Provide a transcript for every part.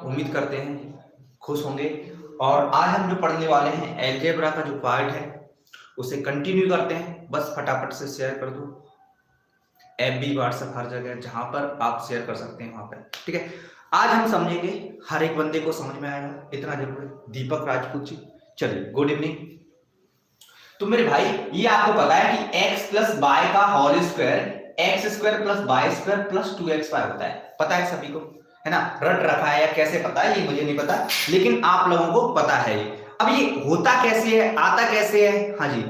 उम्मीद करते हैं खुश होंगे। और आज हम जो पढ़ने वाले हैं अलजेब्रा का जो पार्ट है उसे कंटिन्यू करते हैं। बस फटाफट से शेयर कर दो, FB व्हाट्सएप हर जगह जहां पर आप शेयर कर सकते हैं वहां पर, ठीक है। आज हम समझेंगे, हर एक बंदे को समझ में आएगा, इतना जरूर है। दीपक राजपूत जी, चलिए गुड इवनिंग। तो मेरे भाई ये आपको पता है कि x प्लस वाई का whole square x square plus y square plus 2xy होता है, पता है सभी को, है ना। रट रखा है या कैसे पता है ये मुझे नहीं पता, लेकिन आप लोगों को पता है ये। अब ये होता कैसे है, आता कैसे है? हाँ जी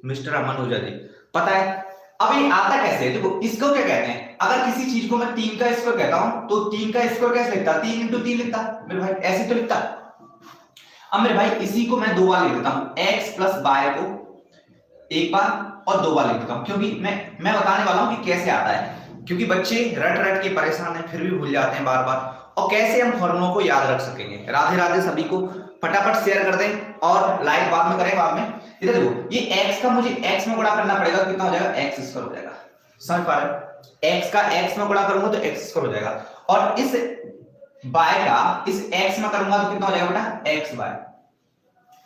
मिस्टर अमन ओझा जी, पता है। अब ये आता कैसे है, देखो इसको क्या कहते हैं। अगर किसी चीज को मैं 3 का स्क्वायर कहता हूं तो 3 का स्क्वायर कैसे लिखता? 3 इंटू 3 लिखता मेरे भाई, ऐसे तो लिखता। अब मेरे भाई इसी को मैं 2 बार लिख देता हूं, एक्स प्लस वाई को एक बार और 2 बार लिख देता हूं, क्योंकि मैं बताने वाला हूं कि कैसे आता है। क्योंकि बच्चे रट रट के परेशान हैं, फिर भी भूल जाते हैं बार बार, और कैसे हम फॉर्मूलों को याद रख सकेंगे। राधे राधे सभी को, फटाफट शेयर कर दें और लाइक बाद में करें, बाद में। इधर देखो, ये x का मुझे x में गुणा करना पड़ेगा, कितना हो जाएगा? x स्क्वायर हो जाएगा। समझ पा रहे हो? x का x में गुणा करूंगा तो x स्क्वायर हो जाएगा, और इस y का इस x में करूंगा तो कितना हो जाएगा बेटा? xy।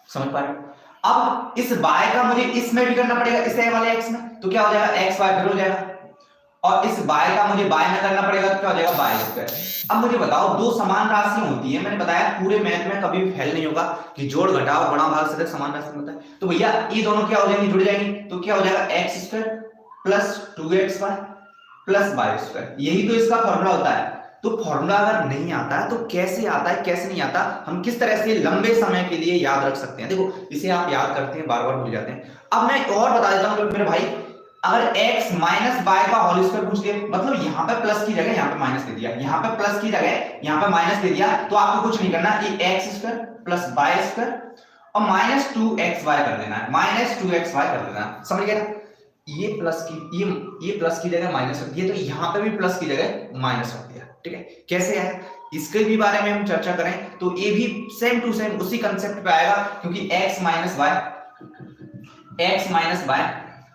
समझ पा रहे हो? अब इस y का मुझे इसमें भी करना पड़ेगा, इस वाले x में, तो क्या हो जाएगा? xy फिर हो जाएगा। और इस y का मुझे y में करना पड़ेगा तो क्या हो जाएगा? y square. अब मुझे बताओ, दो समान राशियां होती है, मैंने बताया पूरे मैथ में कभी भी फेल नहीं होगा कि जोड़ घटाव गुणा भाग से समान राशि होता है। तो भैया ये दोनों क्या हो जाएंगी? जुड़ जाएंगी, तो क्या हो जाएगा? x square plus 2xy plus y square. यही तो इसका फॉर्मूला होता है। तो फॉर्मूला अगर नहीं आता है तो कैसे आता है, कैसे नहीं आता, हम किस तरह से लंबे समय के लिए याद रख सकते हैं? देखो इसे आप याद करते हैं, बार बार भूल जाते हैं। अब मैं और बता देता हूं मेरे भाई, अगर x माइनस वाई का होल स्क्वायर पूछ ले, मतलब यहाँ पे प्लस की जगह यहाँ पे माइनस दे दिया, यहाँ पे प्लस की जगह यहाँ पे माइनस दे दिया, तो आपको कुछ नहीं करना, ये x square plus y square और माइनस 2xy कर देना है, माइनस 2xy कर देना। समझ गए ना? ये प्लस की ये प्लस की जगह माइनस रख दिया, तो यहाँ पे भी प्लस की जगह माइनस रख दिया, ठीक है। कैसे है इसके भी बारे में हम चर्चा करें तो ये भी सेम टू सेम उसी कंसेप्ट पे आएगा, क्योंकि x माइनस वाई,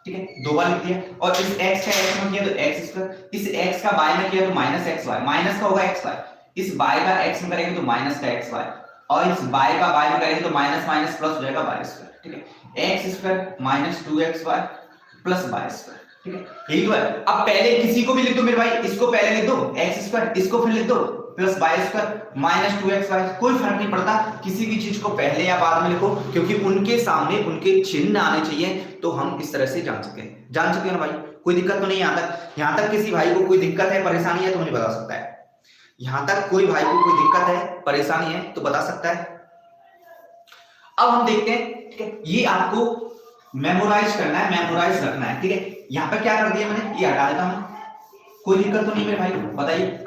ठीक है, 2 बार लिख दिया, और इस x का x में किया तो x स्क्वायर, इस x का y में किया तो माइनस xy, माइनस का होगा xy, इस y का x में करेंगे तो माइनस का xy, और इस y का y में करेंगे तो माइनस माइनस प्लस हो जाएगा y स्क्वायर, ठीक है। x square minus 2xy plus y square, ठीक है, यही तो है। अब पहले किसी को भी लिख दो मेरे भाई, इसको पहले लिख दो x स्क्वायर, इसको फिर लिख दो plus y square minus 2xy, कोई फर्क नहीं पड़ता किसी भी चीज को पहले या बाद में लिखो, क्योंकि उनके सामने उनके चिन्ह आने चाहिए, तो हम इस तरह से जान सके ना भाई। कोई दिक्कत तो नहीं? यहाँ तक किसी भाई को कोई दिक्कत है, परेशानी है तो मुझे बता सकता है। यहाँ तक कोई भाई को कोई दिक्कत है, परेशानी है तो बता सकता है। अब हम देखते हैं, ठीक है, ये आपको मेमोराइज करना है, मेमोराइज रखना है, ठीक है। यहाँ पे क्या कर दिया मैंने, ये हटा देता हूं, कोई दिक्कत तो नहीं मेरे भाई, बताइए।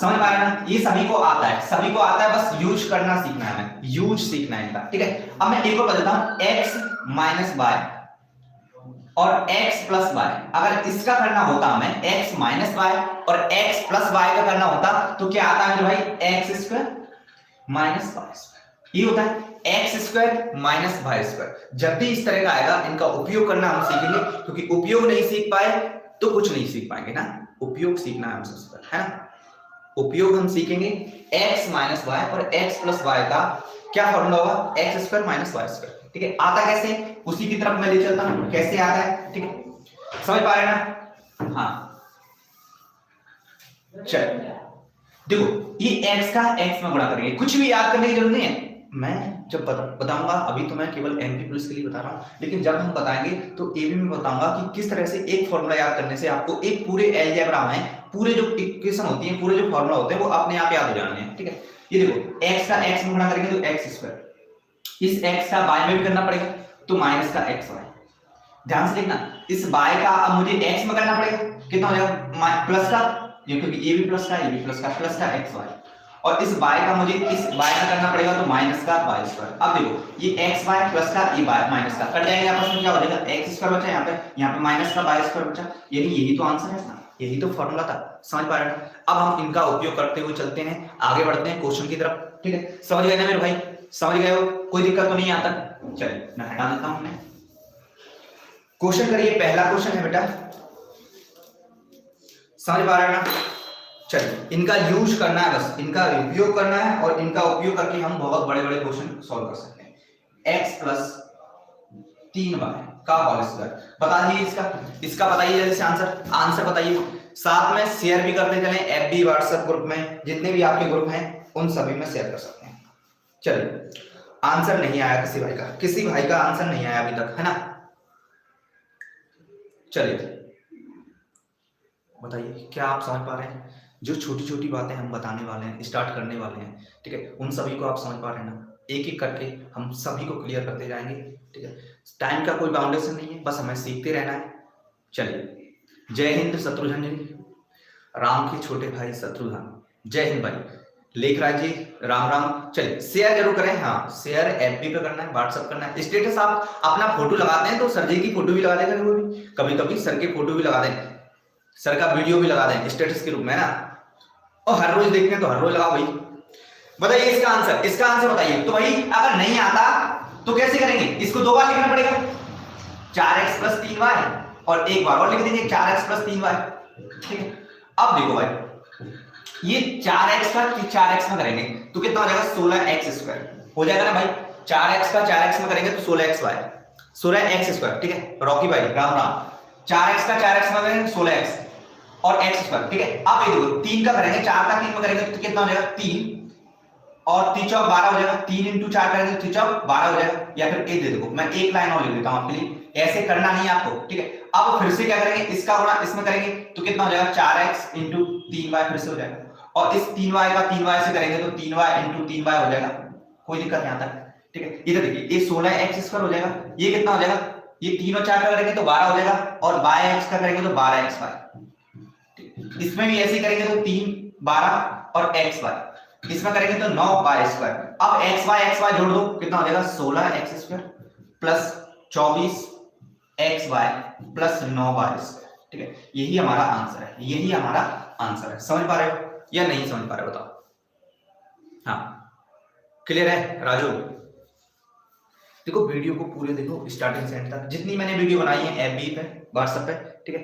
समझ पा रहे हैं ना? ये सभी को आता है, सभी को आता है, बस यूज करना सीखना है, हमें यूज सीखना है इनका, ठीक है। अब मैं एक और बता देता हूं, x माइनस वाई और x प्लस वाई, अगर इसका करना होता हमें x माइनस वाई और x प्लस वाई का करना होता तो क्या आता है मेरे भाई? x square minus y square, ये होता है x square minus y square. जब भी इस तरह का आएगा इनका उपयोग करना हम सीखेंगे, क्योंकि उपयोग नहीं सीख पाए तो कुछ नहीं सीख पाएंगे ना। उपयोग सीखना है हम सबसे, है ना। उपयोग हम सीखेंगे, x माइनस वाई और x प्लस वाई का क्या फॉर्मूला होगा? x square minus y square, ठीक है। आता कैसे, उसी की तरफ मैं ले चलता हूं, कैसे आता है, ठीक है, समझ पा रहे हैं ना? हाँ चल देखो, ये x का x में गुणा करेंगे, कुछ भी याद करने की जरूरत नहीं है। मैं जब बताऊंगा, अभी तो मैं केवल एमपी पुलिस के लिए बता रहा हूं, लेकिन जब हम बताएंगे तो ये भी मैं बताऊंगा कि किस तरह से एक फॉर्मूला याद करने से आपको एक पूरे अलजेब्रा में पूरे जो इक्वेशन होती है, पूरे जो फॉर्मूला होते हैं वो अपने आप याद हो जाने हैं, ठीक है। ये देखो, x का x में गुणा करेंगे तो x स्क्वायर, इस x का y में भी करना पड़ेगा तो माइनस का xy। ध्यान से देखना, इस y का अब मुझे x में करना पड़ेगा, कितना हो जाएगा? प्लस का, क्योंकि ये भी प्लस का, ये भी प्लस का xy, और इस y का मुझे इस y में करना पड़ेगा तो माइनस का y स्क्वायर। अब देखो, ये xy प्लस का, ये y माइनस का कट जाएंगे आपस में, क्या हो जाएगा? x स्क्वायर बचा, यहाँ पे माइनस का y स्क्वायर बचा, यही तो आंसर है ना, यही तो फॉर्मूला था। समझ पा रहे हैं? अब हम इनका उपयोग करते हुए चलते हैं, आगे बढ़ते हैं क्वेश्चन की तरफ, ठीक है। समझ गए ना मेरे भाई? समझ गए हो? कोई दिक्कत तो नहीं यहाँ तक? चलिए मैं हटा देता हूं, क्वेश्चन करिए। पहला क्वेश्चन है बेटा, समझ पा रहे हैं ना? चलिए इनका यूज करना है, बस इनका उपयोग करना है और इनका उपयोग करके हम बहुत बड़े बड़े क्वेश्चन सॉल्व कर सकते हैं। x प्लस 3y का होल स्क्वायर बता दीजिए, इसका बताइए जल्दी से आंसर बताइए। साथ में शेयर भी करते चलें, FB व्हाट्सएप ग्रुप में जितने भी आपके ग्रुप हैं उन सभी में शेयर कर सकते हैं। चलिए आंसर नहीं आया किसी भाई का आंसर नहीं आया अभी तक, है ना। चलिए बताइए क्या आप समझ पा रहे हैं? जो छोटी छोटी बातें हम बताने वाले हैं, स्टार्ट करने वाले हैं, ठीक है, उन सभी को आप समझ पा रहे हैं ना। एक एक करके हम सभी को क्लियर करते जाएंगे, ठीक है। टाइम का कोई बाउंडेशन नहीं है, बस हमें सीखते रहना है। चलिए जय हिंद शत्रुघ्न जी, राम के छोटे भाई शत्रुघ्न, जय हिंद भाई। लेखराज जी राम राम। चलिए शेयर जरूर करें, हाँ शेयर FB पे करना है, व्हाट्सएप करना है। स्टेटस आप अपना फोटो लगाते हैं तो सर जी की फोटो भी लगा देगा, कभी कभी सर के फोटो भी लगा दें, सर का वीडियो भी लगा दें स्टेटस के रूप में ना, और हर रोज देखते हैं तो हर रोज लगाओ भाई। बताइए इसका आंसर बताइए। तो भाई अगर नहीं आता तो कैसे करेंगे, इसको दो बार लिखना पड़ेगा, 4x प्लस 3y और एक बार और लिख देंगे 4x प्लस 3y, ठीक है। अब देखो भाई ये 4x का 4x में करेंगे तो कितना हो जाएगा 16x स्क्वायर हो जाएगा ना भाई। 4x का 4x में करेंगे तो 16x स्क्वायर, ठीक है। रॉकी भाई राम राम। 4x का 4x में करेंगे 16x और x स्क्वायर, ठीक है। अब ये देखो 3 का करेंगे, 4 का 3 में करेंगे तो कितना हो जाएगा 3 और 3 चौक 12 हो जाएगा। 3 इंटू 4 करेंगे तो 3 चौक 12 हो जाएगा। या फिर एक दे देखो मैं एक लाइन और लिख देता हूं आपके लिए, ऐसे करना नहीं है आपको, ठीक है। अब फिर से क्या करेंगे, इसका गुणा इसमें करेंगे तो कितना हो जाएगा 4x इंटू 3y फिर से हो जाएगा, और इस 3y का 3y से करेंगे तो 3y इंटू 3y हो जाएगा, कोई दिक्कत नहीं आता, ठीक है। इधर देखिए ये 16x स्क्वायर हो जाएगा, ये कितना हो जाएगा, ये 3 और 4 का करेंगे तो 12 हो जाएगा, और yx का करेंगे तो 12xy, इसमें भी ऐसे करेंगे तो 3 12 और xy, इसमें करेंगे तो 9y स्क्वायर। अब xy जोड़ दो कितना हो जाएगा 16x square plus 24xy plus 9y square, ठीक है। यही हमारा आंसर है, समझ पा रहे हो या नहीं समझ पा रहे हो बताओ। हाँ क्लियर है राजू। देखो वीडियो को पूरे देखो स्टार्टिंग से एंड तक, जितनी मैंने वीडियो बनाई है FB पे व्हाट्सएप पे, ठीक है,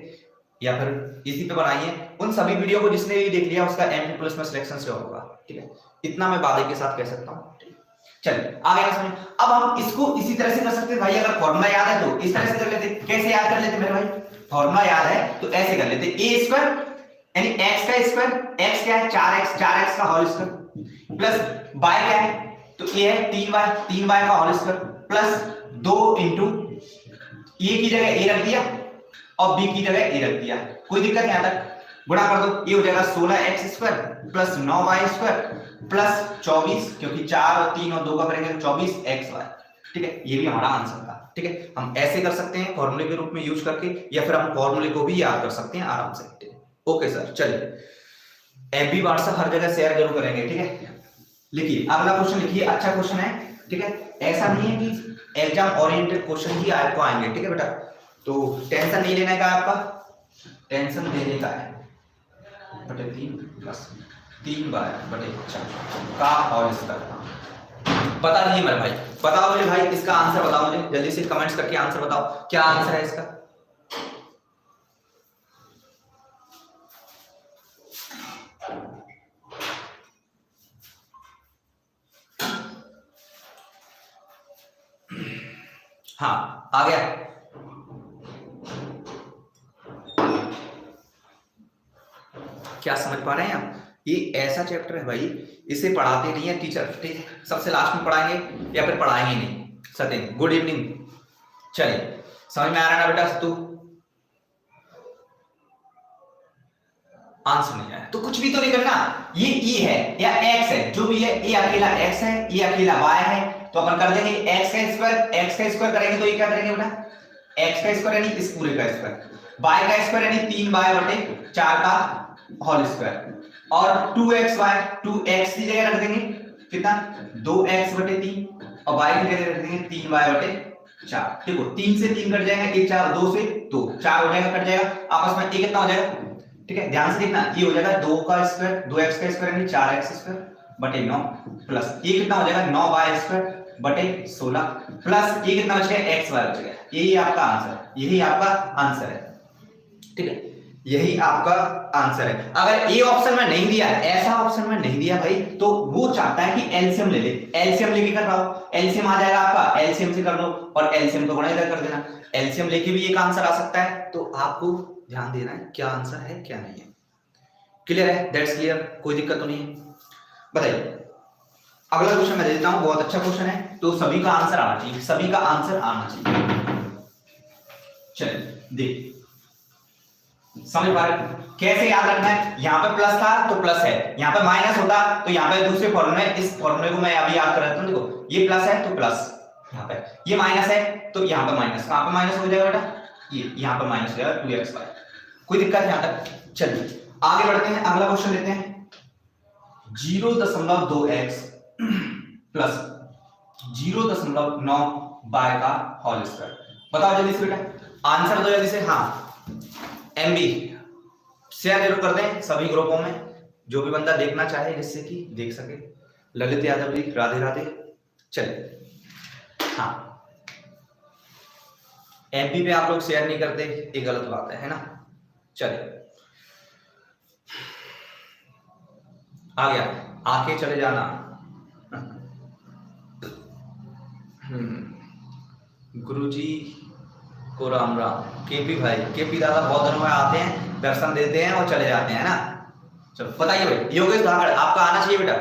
या फिर इसी पे बनाई है, उन सभी वीडियो को जिसने भी देख लिया उसका MP प्लस में सिलेक्शन से होगा, ठीक है। इतना मैं वादे के साथ कह सकता हूँ। चलिए आगे का समझ। अब हम इसको इसी तरह से कर सकते हैं भाई, अगर फॉर्मूला याद है तो इस तरह से कर लेते। कैसे याद कर लेते मेरे भाई, फॉर्मूला याद है तो ऐसे कर लेते, a स्क्वायर यानी x का स्क्वायर, x क्या है 4x का होल स्क्वायर, प्लस y क्या है तो a है 3y का whole square, plus 2 into a की जगह a रख दिया और b की जगह a रख दिया, कोई दिक्कत नहीं आता, गुणा कर दो, ये हो जाएगा 16x square plus 9y square plus 24, क्योंकि 4 और 3 और 2 का करेंगे तो 24xy, ठीक है। ये भी हमारा आंसर था, ठीक है। हम ऐसे कर सकते हैं फॉर्मूले के रूप में यूज करके, या फिर हम फॉर्मूले को भी याद कर सकते हैं आराम से, ठीक है। ओके सर, चलिए FB व्हाट्सएप हर जगह शेयर जरूर करेंगे, ठीक है। लिखिए अगला क्वेश्चन लिखिए, अच्छा क्वेश्चन है, ठीक है। ऐसा नहीं है कि एग्जाम ओरिएंटेड क्वेश्चन ही आपको आएंगे, ठीक है बेटा, तो टेंशन नहीं लेने का, आपका टेंशन देने का है। बटे 3 प्लस 3/4 का होल स्क्वायर। बता दीजिए मेरे भाई, बताओ मुझे भाई इसका आंसर बताओ, मुझे जल्दी से कमेंट्स करके आंसर बताओ, क्या आंसर है इसका। हाँ आ गया, क्या समझ पा रहे हैं आप। ये ऐसा चैप्टर है भाई, इसे पढ़ाते नहीं है टीचर, ठीक है, सबसे लास्ट में पढ़ाएंगे या फिर पढ़ाएंगे नहीं। सत्येन गुड इवनिंग। चलिए समझ में आ रहा है ना बेटा, तू आंसर नहीं आया तो कुछ भी तो नहीं करना, ये e है या x है, जो भी है, ये अकेला x है, ये अकेला y है, तो अपन कर देंगे x का स्क्वायर करेंगे तो ये क्या करेंगे बेटा, x का स्क्वायर यानी इस पूरे का स्क्वायर, y का स्क्वायर यानी 3y/4 का होल स्क्वायर, और 2x की जगह रख देंगे कितना 2x/3 और y की जगह रख देंगे 3y/4। देखो 3 से 3 कट जाएगा, 1 4 2 से 2 4 हो जाएगा, कट जाएगा आपस में, ये कितना हो जाएगा, ठीक है। ध्यान से देखना, ये हो जाएगा 2 का स्क्वायर 2x का स्क्वायर यानी 4x स्क्वायर बटे 9 प्लस ये कितना हो जाएगा 9y स्क्वायर बटे 16 प्लस ये कितना बच गया xy बच गया। यही आपका आंसर है, यही आपका आंसर है, ठीक है। यही आपका आंसर है। अगर ए ऑप्शन में नहीं दिया, ऐसा ऑप्शन में नहीं दिया भाई, तो वो चाहता है कि एलसीएम ले ले, एलसीएम लेके कर रहा हो, एलसीएम आ जाएगा आपका, एलसीएम से कर लो और एलसीएम को गुणा इधर कर देना, एलसीएम लेके भी एक आंसर आ सकता है। तो आपको ध्यान देना है क्या आंसर है क्या नहीं है। क्लियर है? दैट्स क्लियर, कोई दिक्कत तो नहीं है। बताइए अगला क्वेश्चन मैं देता हूं, बहुत अच्छा क्वेश्चन है, तो सभी का आंसर आना चाहिए, सभी का आंसर आना चाहिए। चलिए देख समझ पा रहे? कैसे याद रखना है, यहाँ पे प्लस था तो प्लस है, यहाँ पे माइनस होता तो यहाँ पे दूसरे फॉर्मूले में, इस फॉर्मूले को मैं अभी याद कराता हूँ। देखो ये प्लस है तो प्लस, यहाँ पे ये माइनस है तो यहाँ पे माइनस, कहाँ पे माइनस हो जाएगा बेटा, ये यहाँ पे माइनस हो जाएगा 2x। कोई दिक्कत है यहाँ तक? चलिए आगे बढ़ते हैं, अगला क्वेश्चन लेते हैं। 0.2x प्लस 0.9 बाय का होल स्क्वायर। बताओ जल्दी से बेटा, आंसर दो जल्दी से। हाँ एमबी शेयर जरूर कर दें सभी ग्रुपों में, जो भी बंदा देखना चाहे जिससे कि देख सके। ललित यादव जी राधे राधे। चलिए हाँ एमपी पे आप लोग शेयर नहीं करते, ये गलत बात है ना। चलिए आ गया, आके चले जाना। गुरुजी को राम राम। केपी भाई, केपी दादा बहुत दिनों में आते हैं, दर्शन देते हैं और चले जाते हैं ना। चलो बताइए भाई, योगेश धाकड़ आपका आना चाहिए बेटा,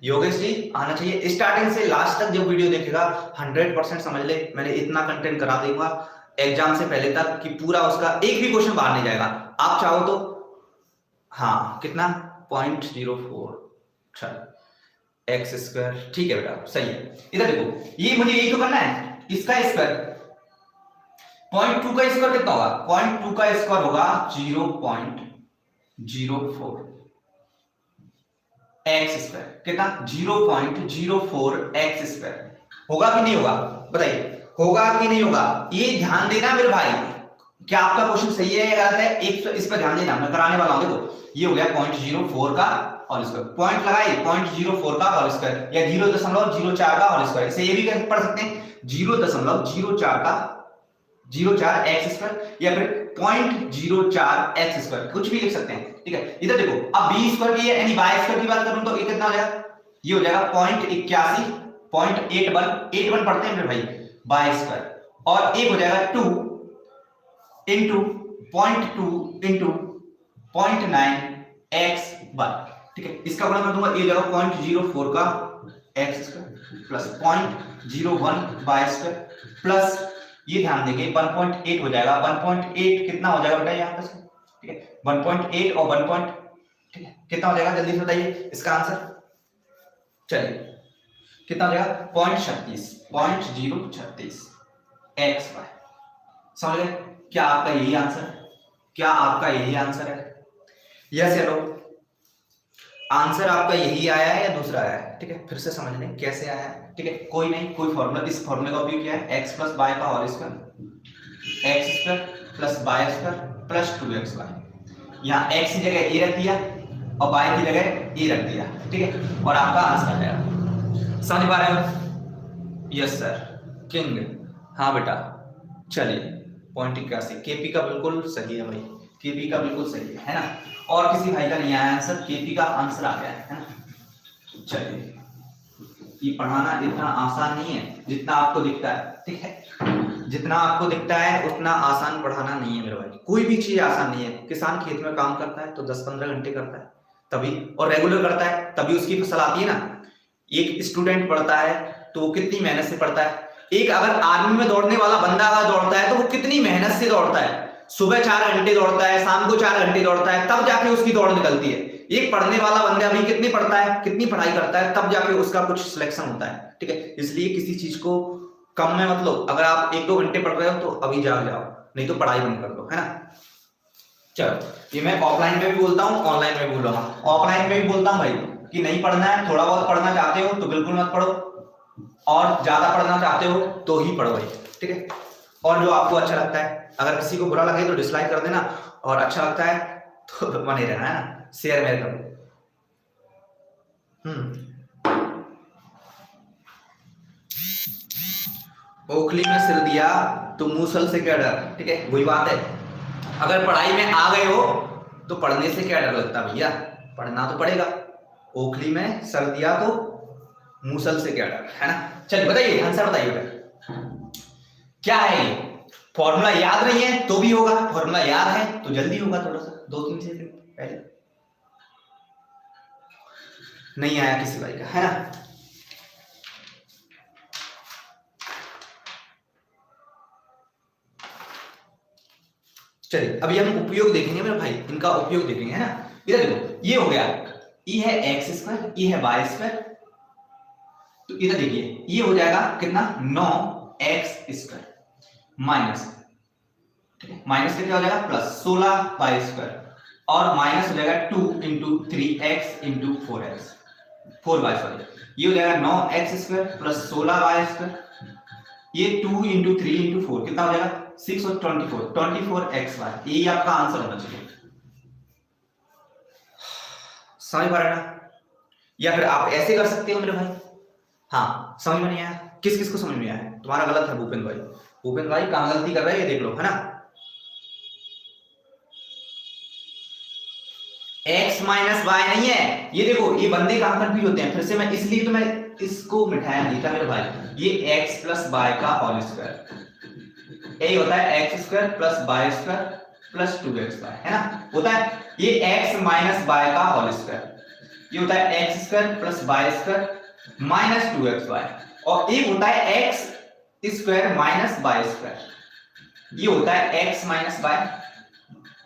योगेश जी आना चाहिए। स्टार्टिंग से लास्ट तक जो वीडियो देखेगा 100% समझ ले, मैंने इतना कंटेंट करा दूंगा एग्जाम से पहले तक कि पूरा उसका एक भी क्वेश्चन बाहर नहीं जाएगा। आप चाहो तो हाँ कितना 0.04 एक्स स्क्वायर, ठीक है बेटा सही है। इधर देखो ये मुझे यही तो करना है, इसका स्क्वायर 0.2 का स्क्वायर कितना होगा, 0.2 का स्क्वायर होगा 0.04 एक्स स्क्वायर। कितना 0.04 एक्स स्क्वायर होगा कि नहीं होगा, बताइए होगा कि नहीं होगा। ये ध्यान देना मेरे भाई, क्या आपका क्वेश्चन सही है या गलत है, एक इस पर ध्यान देना, मैं कराने वाला हूं। देखो ये हो गया 0.04 का होल स्क्वायर, पॉइंट लगाइए 0.04 का होल स्क्वायर या 0.04 का होल स्क्वायर। इसे ये भी पढ़ सकते हैं 0.04 का 0.4 एक्स स्क्वायर या फिर 0.04 एक्स स्क्वायर, कुछ भी लिख सकते हैं, ठीक है। इधर देखो अब बी स्क्वायर की यानी बाय स्क्वायर की बात करूं तो ये कितना हो जाएगा, ये हो जाएगा 0.81 पढ़ते हैं फिर भाई बाय स्क्वायर, और एक हो जाएगा 2 इंटू 0.2 इंटू 0.9 एक्स बाय, ठीक है। इसका गुणा कर दूंगा, ये हो जाएगा 0.04 का x square plus 0.01 bye square plus ये ध्यान देंगे 1.8 हो जाएगा। 1.8 कितना हो जाएगा बेटा यहाँ पे, ठीक है 1.8 और 1. ठीक है कितना हो जाएगा जल्दी से बताइए इसका आंसर। चलिए कितना हो जाएगा 0.36 एक्स वाई। समझ गए? क्या आपका यही आंसर है, क्या आपका यही आंसर है, यस या नो? आंसर आपका यही आया है या दूसरा आया है, ठीक है। फिर से समझ लें कैसे आया है, ठीक है। कोई नहीं, कोई फॉर्मूला, इस फॉर्मूले का उपयोग किया है, x प्लस बाय का whole square, x square plus y square plus 2xy। यहाँ x की जगह a रख दिया और y की जगह a रख दिया, ठीक है, और आपका आंसर आ जाएगा। समझ पा रहे हो? यस सर किंग, हाँ बेटा। चलिए 0.81 केपी का बिल्कुल सही है भाई, केपी का बिल्कुल सही है ना। और किसी भाई का नहीं आया आंसर, केपी का आंसर आ गया है ना। चलिए ये पढ़ाना इतना आसान नहीं है जितना आपको दिखता है, ठीक है। जितना आपको दिखता है उतना आसान पढ़ाना नहीं है मेरे भाई, कोई भी चीज आसान नहीं है। किसान खेत में काम करता है तो 10-15 घंटे करता है तभी, और रेगुलर करता है तभी उसकी फसल आती है ना। एक स्टूडेंट पढ़ता है तो वो कितनी मेहनत से पढ़ता है। एक अगर आर्मी में दौड़ने वाला बंदा अगर दौड़ता है तो वो कितनी मेहनत से दौड़ता है, सुबह 4 घंटे दौड़ता है, शाम को 4 घंटे दौड़ता है, तब जाके उसकी दौड़ निकलती है। एक पढ़ने वाला बंदा अभी कितनी पढ़ता है, कितनी पढ़ाई करता है, तब जाके उसका कुछ सिलेक्शन होता है, ठीक है। इसलिए किसी चीज को कम में मत लो। अगर आप 1-2 घंटे पढ़ रहे हो तो अभी जाग जाओ, नहीं तो पढ़ाई बंद कर दो, है ना। चलो ये मैं ऑफलाइन में भी बोलता हूँ, ऑनलाइन में भी बोल रहा हूँ। ऑफलाइन में भी बोलता हूँ भाई कि नहीं पढ़ना है, थोड़ा बहुत पढ़ना चाहते हो तो बिल्कुल मत पढ़ो, और ज्यादा पढ़ना चाहते हो तो ही पढ़ो भाई, ठीक है। और जो आपको अच्छा लगता है, अगर किसी को बुरा लगे तो डिसलाइक कर देना, और अच्छा लगता है तो बने रहना, है ना। शेयर मेरे करो। ओखली में सिर दिया तो मूसल से क्या डर, ठीक है। वही बात है, अगर पढ़ाई में आ गए हो तो पढ़ने से क्या डर लगता है भैया, पढ़ना तो पड़ेगा। ओखली में सर दिया तो मूसल से क्या डर, है ना। चलिए बताइए आंसर बताइए बेटा क्या है ये। फॉर्मूला याद नहीं है तो भी होगा, फॉर्मूला याद है तो जल्दी होगा, थोड़ा सा 2-3 सेकंड पहले। नहीं आया किसी भाई का, है ना। चलिए अभी हम उपयोग देखेंगे मेरे भाई, इनका उपयोग देखेंगे, है ना। इधर देखो ये हो गया, ये है एक्स स्क्वायर, ये है वाई स्क्वायर। तो इधर देखिए ये हो जाएगा कितना 9x स्क्वायर माइनस, ठीक है, माइनस से क्या हो जाएगा प्लस 16y स्क्वायर, और माइनस हो जाएगा 2 into 3x into 4x 4y sorry, ये हो जाएगा 9x square plus 16y square, ये 2 इंटू 3 इंटू 4 कितना हो जाएगा 6 और 24xy। यही आपका आंसर होना चाहिए। समझ पा रहे ना। या फिर आप ऐसे कर सकते हो मेरे भाई। हाँ समझ में नहीं आया, किस किस को समझ में आया है। तुम्हारा गलत है भूपेंद्र भाई, भूपेंद्र भाई कहां गलती कर रहे हैं ये देख लो, है ना। x माइनस वाई नहीं है, ये देखो ये बंदे कहां कंफ्यूज होते हैं फिर से, मैं इसलिए तो मैं इसको मिठाया नहीं था मेरे भाई। ये x प्लस वाई का होल स्क्वायर, यही होता है x square plus y square plus 2xy, है ना, होता है। ये x माइनस वाई का होल स्क्वायर, ये होता है x square plus y square minus 2xy, और एक होता है x square minus y square, ये होता है x माइनस वाई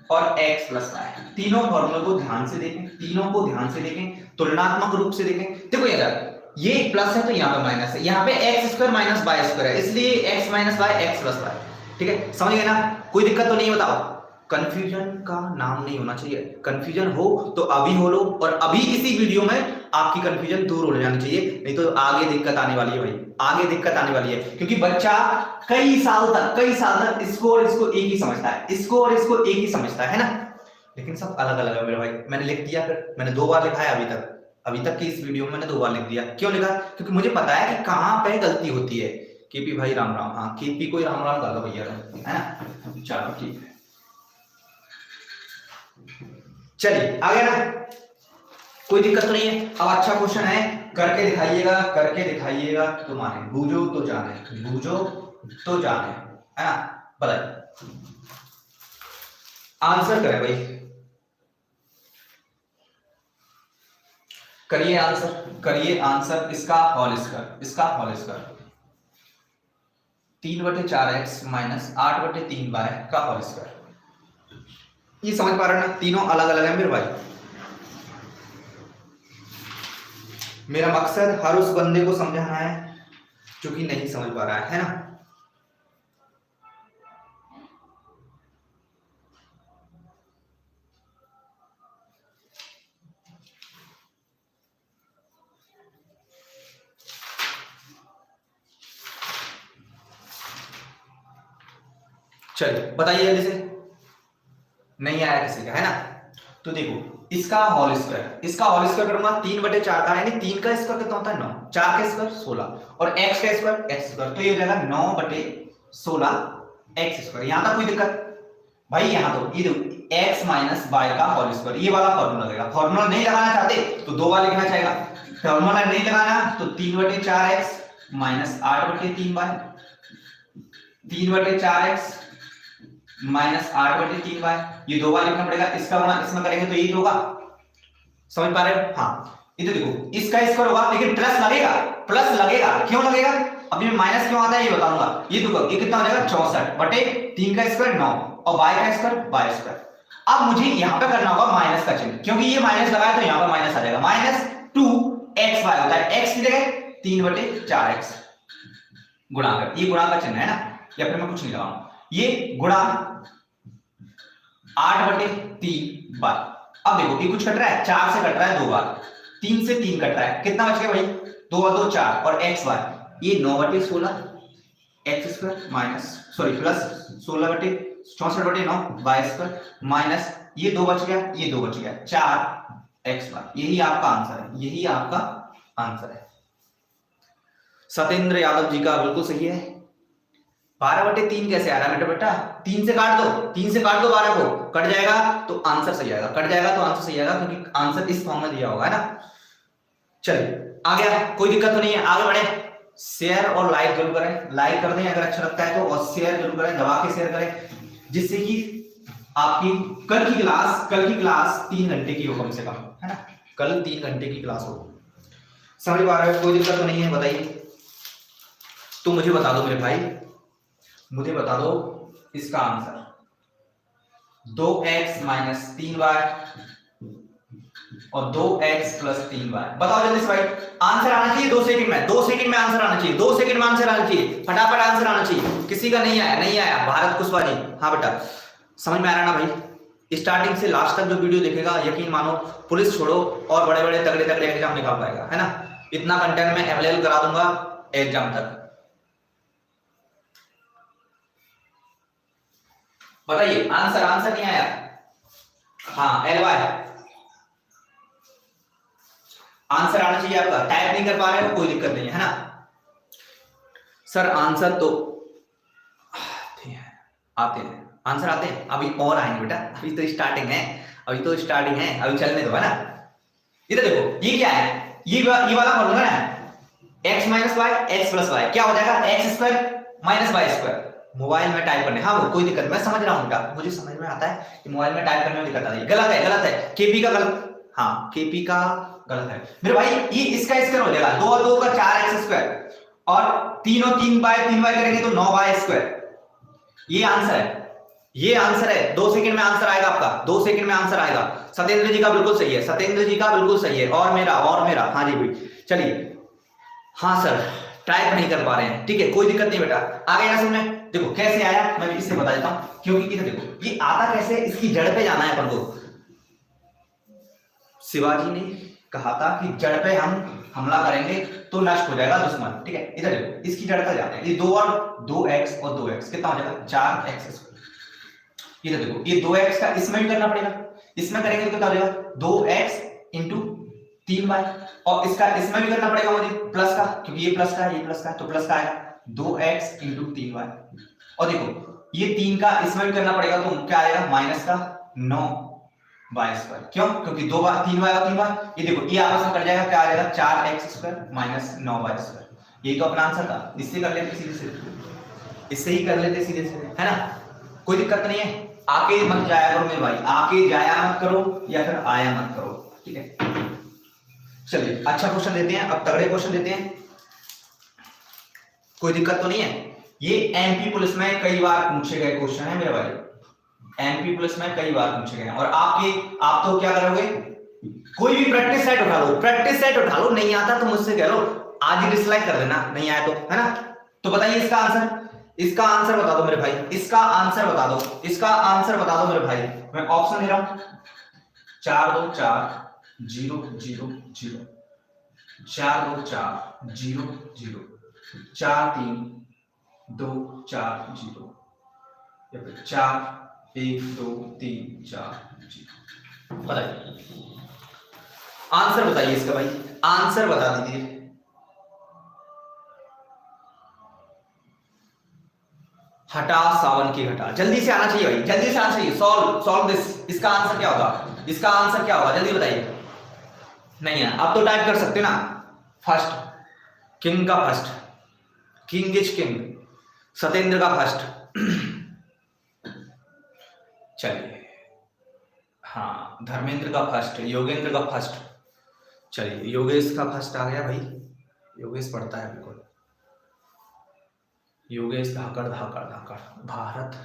और x प्लस वाई। तीनों फॉर्मूले को ध्यान से देखें, तीनों को ध्यान से देखें, तुलनात्मक रूप से देखें। देखो यार ये प्लस है तो यहाँ पे माइनस है, यहाँ पे x square minus y square है, इसलिए x minus y x plus y, ठीक है, समझ गए ना। कोई दिक्कत तो नहीं, बताओ। कंफ्यूजन का नाम नहीं होना चाहिए, कंफ्यूजन हो तो अभी हो लो, और अभी इसी वीडियो में आपकी कंफ्यूजन दूर हो जानी चाहिए, नहीं तो आगे दिक्कत आने वाली है भाई, आगे दिक्कत आने वाली है। क्योंकि बच्चा कई साल तक इसको और इसको एक ही समझता है, इसको और इसको एक ही समझता है ना, लेकिन सब अलग अलग है मेरे भाई। मैंने लिख दिया, फिर मैंने 2 बार लिखा है अभी तक की इस वीडियो में मैंने 2 बार लिख दिया। क्यों लिखा? क्योंकि मुझे पता है कि कहां पे गलती होती है। केपी भाई राम राम, हाँ केपी को राम राम कर दो भैया, है ना। चलो ठीक है, चलिए आगे ना, कोई दिक्कत तो नहीं है। अब अच्छा क्वेश्चन है, करके दिखाइएगा, करके दिखाइएगा तो माने, बूझो तो जाने, बूझो तो जाने, है ना। बताइए आंसर करें भाई, करिए आंसर, करिए आंसर। इसका होल स्क्वायर, इसका whole square 3/4x minus 8/3y का होल स्क्वायर। ये समझ पा रहे हैं ना, तीनों अलग अलग है मेरे भाई। मेरा मकसद हर उस बंदे को समझाना है जो कि नहीं समझ पा रहा है ना। चलिए बताइए जल्दी से, नहीं आया किसी का, है ना। तो देखो इसका होल स्क्वायर, इसका होल स्क्वायर करूंगा 3/4 का, यानी 3 का स्क्वायर कितना होता है 9, 4 का स्क्वायर 16, और x का स्क्वायर x स्क्वायर, तो ये हो जाएगा 9/16 x स्क्वायर। यहां तक कोई दिक्कत भाई? यहां तो ये देखो x माइनस वाई का होल स्क्वायर, ये वाला फॉर्मूला लगेगा। फॉर्मूला नहीं लगाना चाहते तो 2 बार लिखना चाहेगा, फॉर्मूला नहीं लगाना तो 3/4x minus 8/3y, 3/4x minus 8/3y, ये 2 बार लिखना पड़ेगा। इसका गुणा इसमें करेंगे तो यही होगा, समझ पा रहे हो? हाँ इधर देखो इसका स्क्वायर होगा, लेकिन प्लस लगेगा, प्लस लगेगा, क्यों लगेगा अभी माइनस क्यों आता है ये बताऊंगा। ये देखो ये कितना हो जाएगा 64/3 का स्क्वायर 9, और y का स्क्वायर y स्क्वायर। अब मुझे यहां पे करना होगा माइनस का चिन्ह, क्योंकि ये माइनस लगाया तो यहां पे माइनस आ जाएगा, -2xy होता है, x की जगह 3/4x गुणा कर, ये गुणा का चिन्ह है ना, या फिर मैं कुछ नहीं लगाऊंगा, ये गुणा 8/3y। अब देखो ये कुछ कट रहा है, 4 से कट रहा है 2 बार, 3 से 3 कट रहा है, कितना बच गया भाई 2 और 2 4, और xy ये 9/16 x square minus sorry plus 16/64/9 y square minus ये 2 बच गया, ये 2 बच गया 4xy। यही आपका आंसर है, यही आपका आंसर है। सत्येंद्र यादव जी का बिल्कुल सही है, 12/3 कैसे आ रहा है बेटा? 3 से काट दो, 3 से काट दो 12 को, कट जाएगा तो आंसर सही आएगा, कट जाएगा तो आंसर सही आएगा, क्योंकि आंसर इस फॉर्म में दिया होगा, है ना। चलिए आ गया, कोई दिक्कत तो नहीं है, आगे बढ़े। शेयर और लाइक जरूर करें, लाइक कर दें अगर अच्छा लगता है तो, और शेयर जरूर करें, दबा के शेयर करें, जिससे कि आपकी कल की क्लास 3 घंटे की हो कम से कम, है ना। कल 3 घंटे की क्लास हो। समझ पा रहे हो? कोई दिक्कत तो नहीं है? बताइए। तो मुझे बता दो मेरे भाई, मुझे बता दो इसका आंसर। 2x माइनस 3y और 2x प्लस 3y। बताओ जल्दी से भाई, आंसर आना चाहिए 2 सेकंड में, 2 सेकंड में आंसर आना चाहिए, 2 सेकंड में आंसर आना चाहिए, फटाफट आंसर आना चाहिए। किसी का नहीं आया? नहीं आया? भारत कुशवाहा जी, हाँ बेटा। समझ में आ रहा ना भाई? स्टार्टिंग से लास्ट तक जो वीडियो देखेगा, यकीन मानो पुलिस छोड़ो और बड़े बड़े तगड़े तगड़े एग्जाम निकाल पाएगा, है ना। इतना कंटेंट मैं अवेलेबल करा दूंगा एग्जाम तक। बताइए आंसर, आंसर नहीं आया? हाँ LY आंसर आना चाहिए आपका। टाइप नहीं कर पा रहे हो, कोई दिक्कत नहीं है ना सर। आंसर तो आते हैं, आंसर आते हैं, अभी और आएंगे बेटा, अभी तो स्टार्टिंग है, अभी तो स्टार्टिंग है, अभी चलने दो, है ना। इधर देखो, ये क्या है? ये वाला फॉर्मूला है, x minus y x plus y, क्या हो जाएगा? X square minus y square. Mobile में टाइप करने, हाँ वो कोई दिक्कत, मैं समझ रहा हूँ बेटा, मुझे समझ में आता है कि मोबाइल में टाइप करने में दिक्कत आ रही है। गलत है, गलत है, केपी का गलत, हाँ केपी का गलत है मेरे भाई। ये इसका स्क्वायर हो जाएगा, 2 और 2 का 4x स्क्वायर, और 3 और 3 बाय 3y करेंगे तो 9y स्क्वायर। ये आंसर है, ये आंसर है। 2 सेकंड में आंसर आएगा आपका, 2 सेकंड में आंसर आएगा। सत्येंद्र जी का बिल्कुल सही है, सत्येंद्र जी का बिल्कुल सही है, और मेरा हाँ जी भाई। चलिए, हाँ सर टाइप नहीं कर पा रहे हैं, ठीक है कोई दिक्कत नहीं बेटा। आगे यहाँ समझ में, देखो कैसे आया मैं इससे बता देता हूं, क्योंकि इधर देखो ये आता कैसे, इसकी जड़ पे जाना है अपन को। शिवाजी ने कहा था कि जड़ पे हम हमला करेंगे तो नष्ट हो जाएगा दुश्मन, ठीक है। इधर देखो इसकी जड़ पे जाते हैं, ये 2 और 2x और 2x कितना हो जाएगा? 4x। इधर देखो ये 2x का इसमें भी करना पड़ेगा, इसमें करेंगे तो कितना हो जाएगा? 2x इंटू 3y, और इसका इसमें भी करना पड़ेगा मुझे प्लस का, क्योंकि ये प्लस का है, ये प्लस का है, तो प्लस का आएगा 2x इंटू 3y। और देखो ये 3 का इसमें भी करना पड़ेगा, तो क्या आएगा? माइनस का 9y स्क्वायर। क्यों? क्योंकि 2 बार 3y और 3y, ये देखो ये आपस में कट जाएगा, क्या आ जाएगा? 4x square minus 9y square. यही तो अपना आंसर था, इससे कर लेते सीधे सीधे, इससे ही कर लेते सीधे सीधे, है ना। कोई दिक्कत नहीं है। आके मत जाया करो मेरे भाई, आके जाया मत करो या फिर आया मत करो, ठीक है। चलिए अच्छा क्वेश्चन देते हैं, अब तगड़े क्वेश्चन देते हैं, कोई दिक्कत तो नहीं है। ये एमपी पुलिस में कई बार पूछे गए क्वेश्चन है मेरे भाई, एमपी पुलिस में कई बार पूछे गए हैं। और आप तो क्या करोगे? कोई भी प्रैक्टिस सेट उठा लो, प्रैक्टिस सेट उठा लो, नहीं आता तो मुझसे कह लो, आज ही डिसलाइक कर देना, नहीं आया तो, है ना। तो बताइए इसका आंसर, इसका आंसर बता दो मेरे भाई, इसका आंसर बता दो, इसका आंसर बता दो मेरे भाई। मैं ऑप्शन दे रहा हूं, 4 2 4 0 0 0, 4 2 4 0 0, 4 3 2 4 0, या फिर 4 1 2 3 4 0। बताइए आंसर, बताइए इसका भाई, आंसर बता दीजिए। हटा सावन की घटा, जल्दी से आना चाहिए भाई, जल्दी से आना चाहिए। Solve this. इसका आंसर क्या होगा? इसका आंसर क्या होगा? जल्दी बताइए। नहीं है, आप तो टाइप कर सकते ना। फर्स्ट, किंग का first, king is king, Satyendra का फर्स्ट। चलिए, हाँ धर्मेंद्र का फर्स्ट, योगेंद्र का फर्स्ट। चलिए योगेश का फर्स्ट आ गया भाई, योगेश पढ़ता है बिल्कुल, योगेश धाकड़ धाकड़ धाकड़, भारत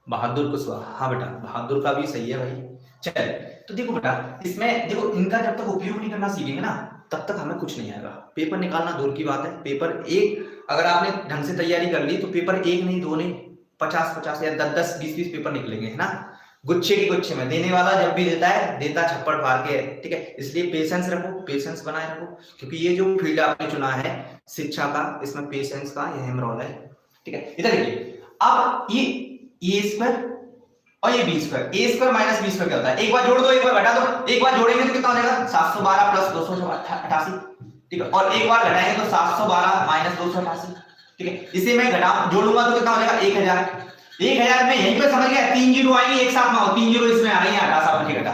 बहादुर कुशवाहा, हाँ बेटा बहादुर का भी सही है भाई। चल तो देखो बेटा, इसमें देखो इनका जब तक उपयोग नहीं करना सीखेंगे ना, तब तक हमें कुछ नहीं आएगा। पेपर निकालना दूर की बात है, पेपर एक अगर आपने ढंग से तैयारी कर ली तो पेपर 1 नहीं 2 नहीं 50 या 10 20 पेपर निकलेंगे, है ना। गुच्छे के गुच्छे में देने वाला जब भी देता है, देता छप्पड़ फाड़ के, ठीक है। इसलिए पेशेंस रखो, पेशेंस बनाए रखो, क्योंकि ये जो फील्ड आपने चुना है शिक्षा का, इसमें पेशेंस का अहम रोल है, ठीक है। इधर देखिए, अब ये ए स्क्वायर और ये बी स्क्वायर, ए स्क्वायर माइनस बी स्क्वायर क्या होता है? एक बार जोड़ दो, एक बार घटा दो, एक बार जोड़ेंगे तो कितना हो जाएगा? 712 प्लस 288, ठीक है। और एक बार घटाएंगे तो 712 माइनस 288, ठीक है, इसे मैं घटा जोड़ूंगा तो कितना हो जाएगा 1000। 1000 में यहीं पे समझ गया 3 जीरो आएंगे एक साथ में, 3 जीरो इसमें आ रही है, हटा सावन के घटा।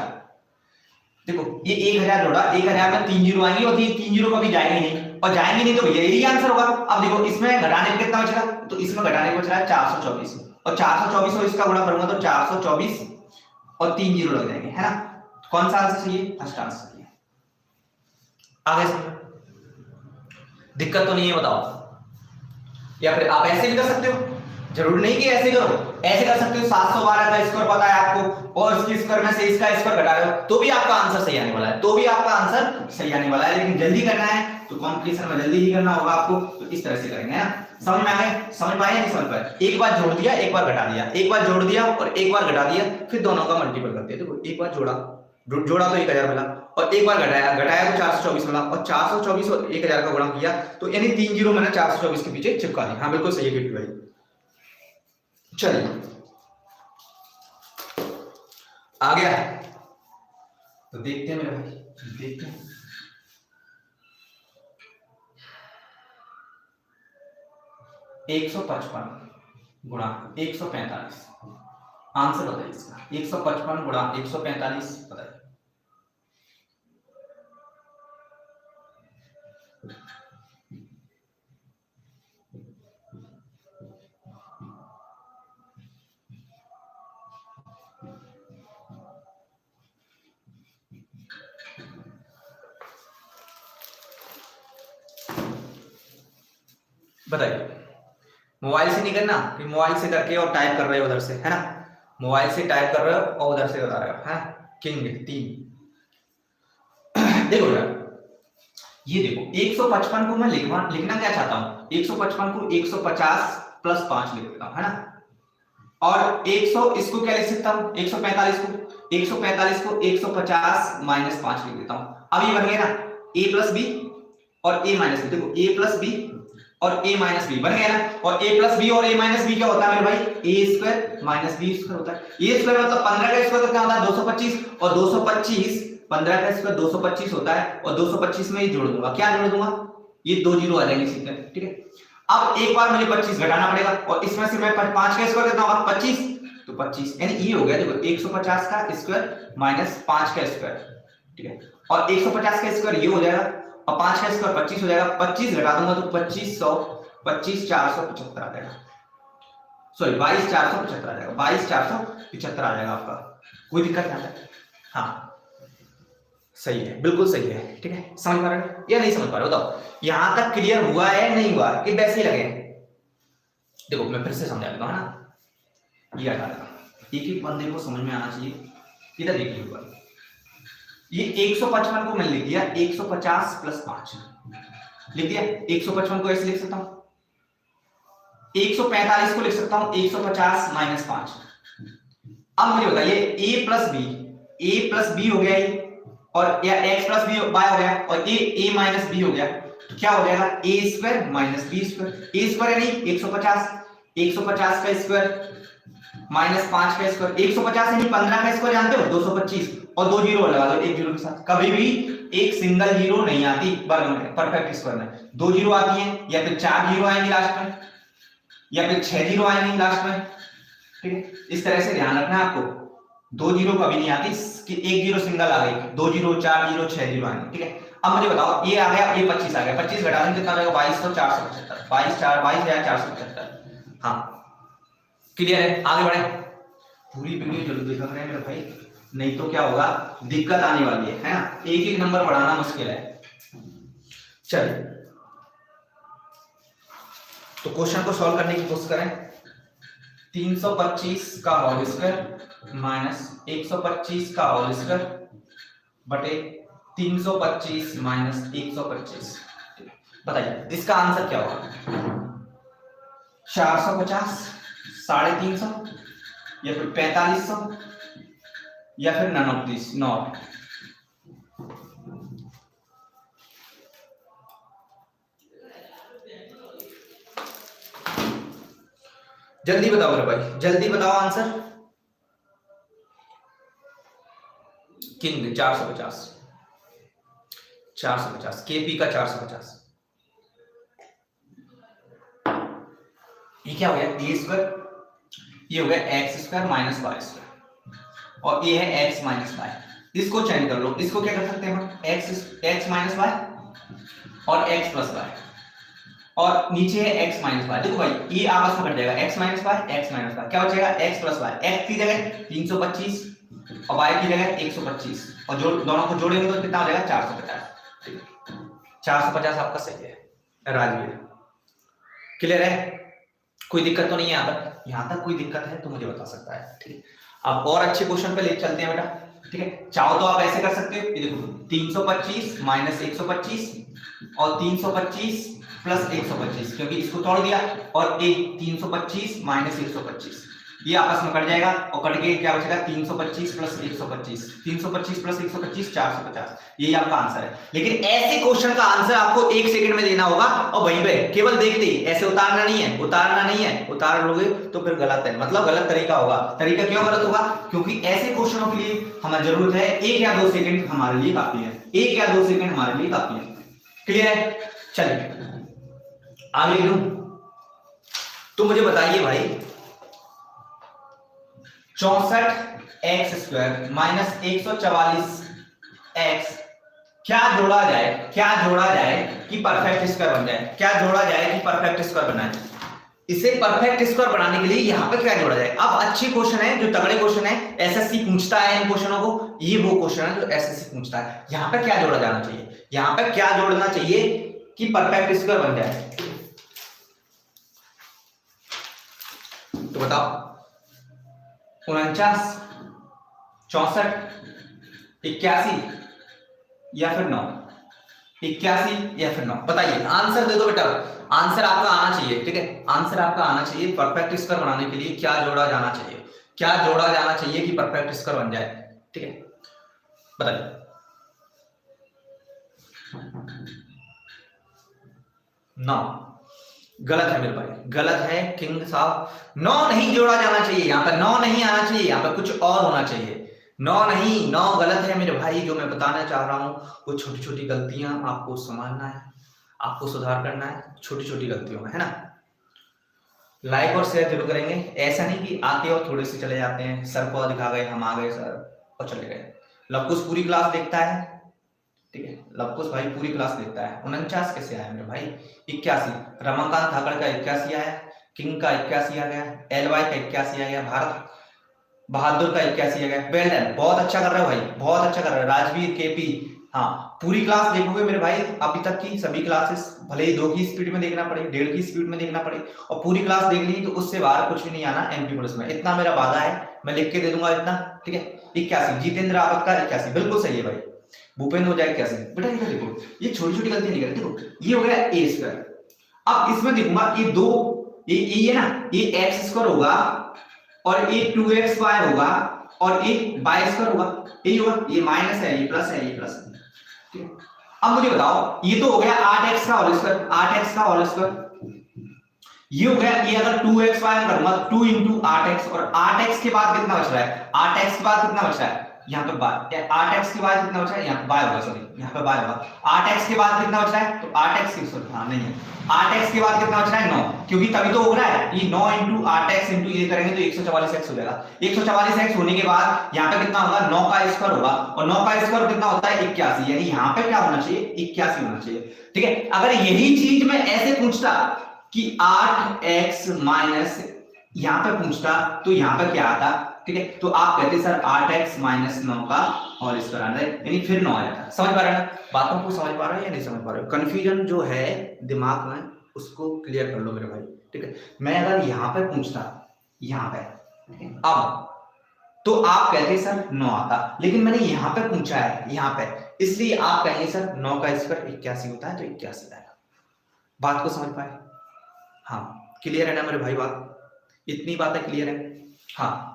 देखो ये 1000 जोड़ा, 1000 में 3 जीरो आएंगे और ये 3 जीरो कभी जाएंगे नहीं, और जाएंगे नहीं तो भैया यही आंसर होगा। अब देखो इसमें घटाने पे कितना बचेगा, तो इसमें घटाने को बच रहा है 424, और 424 और इसका गुणा करूंगा तो 424 और 3 जीरो लग जाएंगे, है ना। कौन सा आंसर चाहिए, फर्स्ट आंसर चाहिए। आगे दिक्कत तो नहीं है बताओ, या फिर आप ऐसे भी कर सकते हो, जरूरी नहीं कि ऐसे करो, ऐसे कर सकते हो। 712 का स्क्वायर पता है आपको और इसके स्क्वायर में से इसका स्क्वायर घटा रहे हो तो भी आपका आंसर सही आने वाला है, तो भी आपका आंसर सही आने वाला है। लेकिन जल्दी करना है तो कॉम्पिटिशन में जल्दी ही करना होगा आपको, तो इस तरह से करेंगे ना। समझ में आ गया, समझ पाए या नहीं समझ पाए। एक बार जोड़ दिया, एक बार घटा दिया, एक बार जोड़ दिया और एक बार घटा दिया, फिर दोनों का मल्टीपल करते हैं। देखो एक बार जोड़ा तो 1000 मिला, और एक बार घटाया तो 424 मिला, और 424 और 1000 का गुणा किया तो यानी 3 जीरो मैंने 424 के पीछे चिपका दी। हाँ बिल्कुल सही है किट्टू भाई। चलिए आ गया, तो देखते हैं मेरे भाई, देखते हैं। एक 155 गुणा 145, आंसर बताइए इसका। 155 गुणा 145 बताइए। बताइए, मोबाइल से नहीं करना कि मोबाइल से करके और टाइप कर रहे हो उधर से, है ना। मोबाइल से टाइप कर रहे हो और उधर से बता रहे हो, है किंग 3। देखो यार, ये देखो 155 को मैं लिखना क्या चाहता हूं, 155 को 150 प्लस 5 लिख देता हूं, है ना। और 100 इसको क्या लिख सकता हूं, 145 को 150 माइनस 5 लिख देता हूं। अब ये बन गया ना a प्लस बी और a माइनस बी। देखो a प्लस बी और a माइनस बी बन गया ना। और a प्लस बी और a माइनस बी क्या होता है मेरे भाई, a square minus b square होता है। a स्क्वायर मतलब 15 का स्क्वायर कितना होता है 225, और 225 15 का स्क्वायर 225 होता है, और 225 में ये जोड़ दूंगा, क्या जोड़ दूंगा, ये 2 जीरो आ जाएंगे सीधे, ठीक है। अब एक बार मुझे 25 घटाना पड़ेगा, और इसमें से मैं 5 का स्क्वायर कितना होगा 25, तो 25 यानी ये हो गया। देखो 150 का स्क्वायर माइनस 5 का स्क्वायर, ठीक है। और 150 का स्क्वायर ये हो जाएगा, और 5 का स्क्वायर 25 हो जाएगा। 25 घटा दूंगा तो 2500, 25475 आ जाएगा, सॉरी 22475 आ जाएगा, 22475 आ जाएगा आपका। कोई दिक्कत नहीं है, हाँ सही है, बिल्कुल सही है, ठीक है। समझ पा रहे हो या नहीं समझ पा रहे हो बताओ, यहां तक क्लियर हुआ है नहीं हुआ कि वैसे ही लगे। देखो मैं फिर से समझा देता हूं ना, ये हटा देता हूं, एक एक बंदे को समझ में आना चाहिए। इधर देखिए ऊपर, ये 155 को मैंने लिख दिया 150 प्लस 5 लिख दिया। 155 को ऐसे लिख सकता हूं, 145 को लिख सकता हूं 150 माइनस 5। अब मुझे बताइए a प्लस बी हो गया ये, और या x प्लस बी बाय हो गया, और a माइनस बी हो गया, तो क्या हो जाएगा a square minus b square. a square यानी 150 का स्क्वायर माइनस 5 का स्क्वायर। 150 यानी 15 का स्क्वायर जानते हो 225, और 2 जीरो लगा दो एक जीरो के साथ। कभी भी एक सिंगल जीरो नहीं आती वर्ग में, परफेक्ट स्क्वायर में 2 जीरो आती है, या फिर 4 जीरो आएंगे लास्ट में, या फिर 6 जीरो आएंगे लास्ट में, ठीक है। इस तरह से ध्यान रखना है आपको, 2 जीरो कभी नहीं आती कि एक जीरो सिंगल आ गई, 2 जीरो 4 जीरो 6 जीरो आएंगे, ठीक है। अब मुझे बताओ ये आ गया, ये 25 आ गया, 25 घटा देंगे कितना आएगा 22475, 22475। हाँ क्लियर है, आगे बढ़े। पूरी वीडियो जल्दी देखा करें मेरे भाई, नहीं तो क्या होगा दिक्कत आने वाली है ना। एक एक नंबर बढ़ाना मुश्किल है। चलिए तो क्वेश्चन को सॉल्व करने की कोशिश करें। 325 का होल स्क्वायर माइनस 125 का होल स्क्वायर बटे 325 माइनस 125, बताइए इसका आंसर क्या होगा। 450, 350, या फिर 4500, या फिर नन ऑफ दिस नॉट। जल्दी बताओ मेरे भाई, जल्दी बताओ आंसर। किंग 450, 450 केपी का 450। ये क्या हो गया ए स्क्वायर, ये हो गया x square minus y square, और ये है एक्स माइनस वाई। इसको चेंज कर लो, इसको क्या कर सकते हैं हम, एक्स माइनस वाई और एक्स प्लस वाई, और नीचे है x माइनस वाई। देखो भाई ये आपस में कट जाएगा, x माइनस वाई, क्या बचेगा x प्लस वाई। x की जगह 325 और y की जगह 125, और जो दोनों को जोड़ेंगे तो कितना हो जाएगा 450। 450 आपका सही है राजवीर। क्लियर है, कोई दिक्कत तो नहीं है यहाँ तक? यहाँ तक कोई दिक्कत है तो मुझे बता सकता है, ठीक है। अब और अच्छे क्वेश्चन पे ले चलते हैं बेटा, ठीक है। चाहो तो आप ऐसे कर सकते हो, ये देखो 325 माइनस 125 और 325 प्लस 125, क्योंकि इसको तोड़ दिया, और एक 325 माइनस 125 ये आपस में कट जाएगा, और कट के क्या बचेगा 325 प्लस 125, 325 प्लस 125 450। यही आपका आंसर है। लेकिन ऐसे क्वेश्चन का आंसर आपको 1 सेकंड में देना होगा, और वहीं पे केवल देखते ही, ऐसे उतारना नहीं है, उतार लोगे तो फिर गलत है, मतलब गलत तरीका होगा। तरीका क्यों गलत होगा? क्योंकि ऐसे क्वेश्चनों के लिए हमें जरूरत है 1 या 2 सेकंड हमारे लिए काफी है, 1 या 2 सेकंड हमारे लिए काफी है। क्लियर है? चलिए आगे लूं तो मुझे बताइए भाई, 64 स्क्वायर माइनस 144 एक्स क्या जोड़ा जाए कि परफेक्ट स्क्वायर बन जाए? क्या जोड़ा जाए कि परफेक्ट स्क्वायर बनाए? इसे परफेक्ट स्क्वायर बनाने के लिए यहां पे क्या जोड़ा जाए? अब अच्छी क्वेश्चन है, जो तगड़े क्वेश्चन है, एसएससी पूछता है इन क्वेश्चनों को, ये वो क्वेश्चन है जो एसएससी पूछता है। यहां पे क्या जोड़ा जाना चाहिए? यहां पे क्या जोड़ना चाहिए कि परफेक्ट स्क्वायर बन जाए? तो बताओ, 49 64 81 या फिर 9? 81 या फिर 9? बताइए, आंसर दे दो बेटा, आंसर आपका आना चाहिए, ठीक है। आंसर आपका आना चाहिए। परफेक्ट स्क्वायर बनाने के लिए क्या जोड़ा जाना चाहिए? क्या जोड़ा जाना चाहिए कि परफेक्ट स्क्वायर बन जाए? ठीक है, बताइए। 9 गलत है मेरे भाई, गलत है किंग साहब। 9 नहीं जोड़ा जाना चाहिए, यहाँ पर 9 नहीं आना चाहिए, यहाँ पर कुछ और होना चाहिए। 9 नहीं, 9 गलत है मेरे भाई। जो मैं बताना चाह रहा हूँ वो छोटी छोटी गलतियां आपको संभालना है, आपको सुधार करना है छोटी छोटी गलतियों में, है ना। लाइक और शेयर जरूर करेंगे, ऐसा नहीं कि आके और थोड़े से चले जाते हैं, सर को दिखा गए, हम आ गए सर और चले गए। लवकुश पूरी क्लास देखता है, ठीक है, लवकुश भाई पूरी क्लास देखता है। 49 कैसे आया मेरे भाई? 81 रमाकांत ठाकर का 81 आया, किंग का 81 आ गया, एलवाई का 81 आ गया, भारत बहादुर का 81 आ गया। वेल डन, बहुत अच्छा कर रहे हो भाई, बहुत अच्छा कर रहे हो राजवीर केपी। हाँ, पूरी क्लास देखोगे मेरे भाई, अभी तक की सभी क्लासेस, भले ही 2 की स्पीड में देखना पड़े, 1.5 की स्पीड में देखना पड़े, और पूरी क्लास देख ली तो उससे बाहर कुछ भी नहीं आना एमपी पुलिस में। इतना मेरा वादा है, मैं लिख के दे दूंगा इतना, ठीक है। 81 जितेंद्र रावत का 81 बिल्कुल सही है भाई। भूपेंद्र हो जाए 81 बेटा। देखो ये छोटी छोटी गलती नहीं करते। देखो ये हो गया ए स्क्वायर, अब इसमें देखूंगा ये दो, ये ना, ये एक्स स्क्वायर होगा और ये 2xy होगा और ये y स्क्वायर होगा, यही होगा। ये माइनस है, ये प्लस है, ये प्लस है। अब मुझे बताओ, ये तो हो गया 8x का होल स्क्वायर, 8x का होल स्क्वायर। ये हो गया, ये अगर 2xy में करूंगा 2 into 8x, और 8x के बाद कितना बच रहा है? 8x के बाद कितना बच रहा है? यहाँ पे y, 8x के बाद कितना बचा है? यहाँ y होगा, सॉरी यहाँ पे y होगा। 8x के बाद कितना बच रहा है? तो 8x की, सॉरी हाँ नहीं है, 8x के बाद कितना बच रहा है? 9, क्योंकि तभी तो हो रहा है ये 9 into 8x into ये करेंगे तो 144x हो जाएगा। 144x होने के बाद यहाँ पे कितना होगा? 9 का स्क्वायर होगा, और 9 का स्क्वायर कितना होता है? 81, यानी यहाँ पे क्या होना चाहिए? 81 होना चाहिए, ठीक है। अगर यही चीज मैं ऐसे पूछता कि 8x माइनस, यहाँ पे पूछता तो यहाँ पे क्या आता? ठीक है, तो आप कहते सर 8x माइनस 9 का होल स्क्वायर आना है, यानी फिर 9 आ जाता। समझ पा रहे हैं बातों को? समझ पा रहे हैं या नहीं समझ पा रहे हो? कंफ्यूजन जो है दिमाग में उसको क्लियर कर लो मेरे भाई, ठीक है। मैं अगर यहाँ पे पूछता, यहाँ पे अब, तो आप कहते सर 9 आता, लेकिन मैंने यहाँ पे पूछा है, यहाँ पे, इसलिए आप कहेंगे सर 9 का स्क्वायर 81 होता है, तो 81 आएगा। बात को समझ पाए? हाँ, क्लियर है ना मेरे भाई बात? इतनी बातें क्लियर है? हाँ,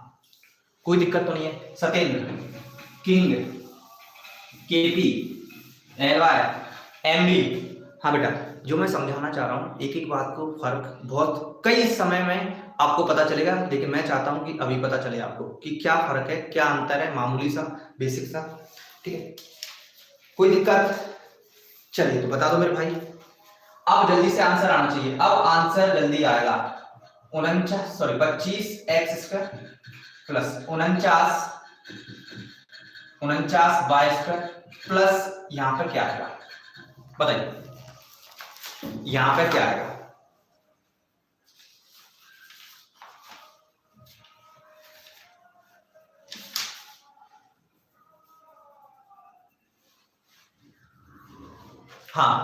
कोई दिक्कत तो नहीं है। Satyendra, King, KP, LY, MB. हाँ बेटा, जो मैं समझाना चाह रहा हूँ एक एक बात को, फर्क बहुत कई समय में आपको पता चलेगा, लेकिन मैं चाहता हूँ कि अभी पता चले आपको कि क्या फर्क है, क्या अंतर है, मामूली सा, बेसिक सा, ठीक है। कोई दिक्कत? चलिए तो बता दो मेरे भाई। अब जल्दी से आंसर आना चाहिए, अब आंसर जल्दी आएगा। 25x² प्लस 49y² प्लस यहां पर क्या आएगा बताइए, यहां पर क्या आएगा? हाँ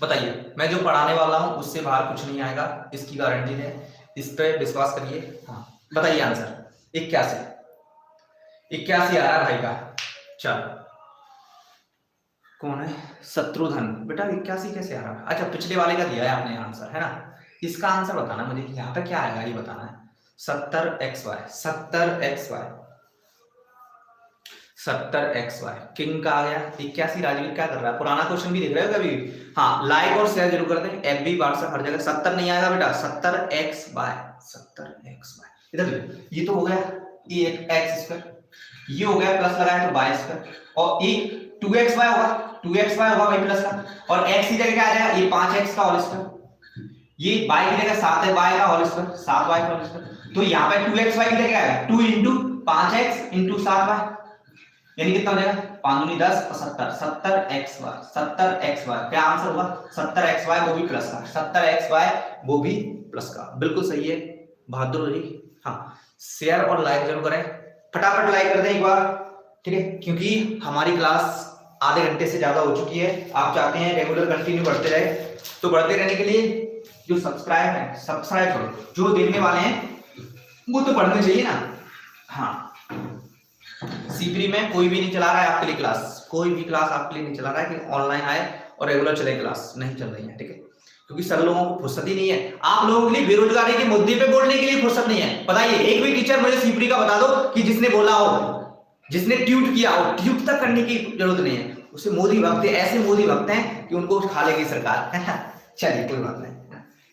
बताइए, मैं जो पढ़ाने वाला हूं उससे बाहर कुछ नहीं आएगा, इसकी गारंटी है, इस पे विश्वास करिए। हाँ बताइए आंसर 81 आ रहा है भाई का। चल कौन है? शत्रुघ्न। बेटा 81 कैसे आ रहा है? अच्छा पिछले वाले का दिया है आपने आंसर, है ना? इसका आंसर बताना मुझे, यहाँ पे क्या आएगा ये बताना है। 70xy किंग का आ गया। 81 राजवीर क्या कर रहा है? पुराना क्वेश्चन भी देख रहे हो कभी? हाँ लाइक और शेयर जरूर कर दें, FB व्हाट्सएप हर जगह। 70 नहीं आएगा बेटा, 70xy इधर ये तो हो गया, ये एक x², ये हो गया प्लस लगाया तो y², और ये 2xy होगा, 2xy होगा भाई प्लस का, और x की जगह क्या आ जाएगा? ये 5x का होल स्क्वायर, ये y की जगह 7y का होल स्क्वायर, 7y का होल स्क्वायर, तो यहाँ पे 2xy की जगह आएगा 2 × 5x × 7y, यानी कितना हो जाएगा? 5 दूनी 10 और 70, 70xy क्या आंसर होगा? 70xy वो भी प्लस का, 70xy वो भी प्लस का, बिल्कुल सही है, बहादुर हो जी। हाँ शेयर और लाइक जरूर करें, फटाफट लाइक कर दें एक बार, ठीक है? क्योंकि हमारी क्लास आधे घंटे से ज्यादा हो चुकी है, आप चाहते हैं रेगुलर कंटिन्यू बढ़ते रहे, तो बढ़ते रहने के लिए जो सब्सक्राइब है सब्सक्राइब करो, जो देखने वाले हैं वो तो पढ़ने चाहिए ना। हाँ सीप्री में कोई भी नहीं चला रहा है आपके लिए क्लास, कोई भी क्लास आपके लिए नहीं चला रहा है कि ऑनलाइन आए और रेगुलर चले, क्लास नहीं चल रही है, ठीक है? क्योंकि सर लोगों को फुर्सत ही नहीं है, आप लोगों के लिए बेरोजगारी के मुद्दे पे बोलने के लिए फुर्सत नहीं है। बताइए एक भी टीचर मुझे सीप्री का बता दो कि जिसने बोला हो, जिसने ट्वीट किया हो, ट्वीट तक करने की जरूरत नहीं है, उसे मोदी भक्त, ऐसे मोदी भक्त हैं कि उनको खा लेगी सरकार। चलिए कोई बात नहीं।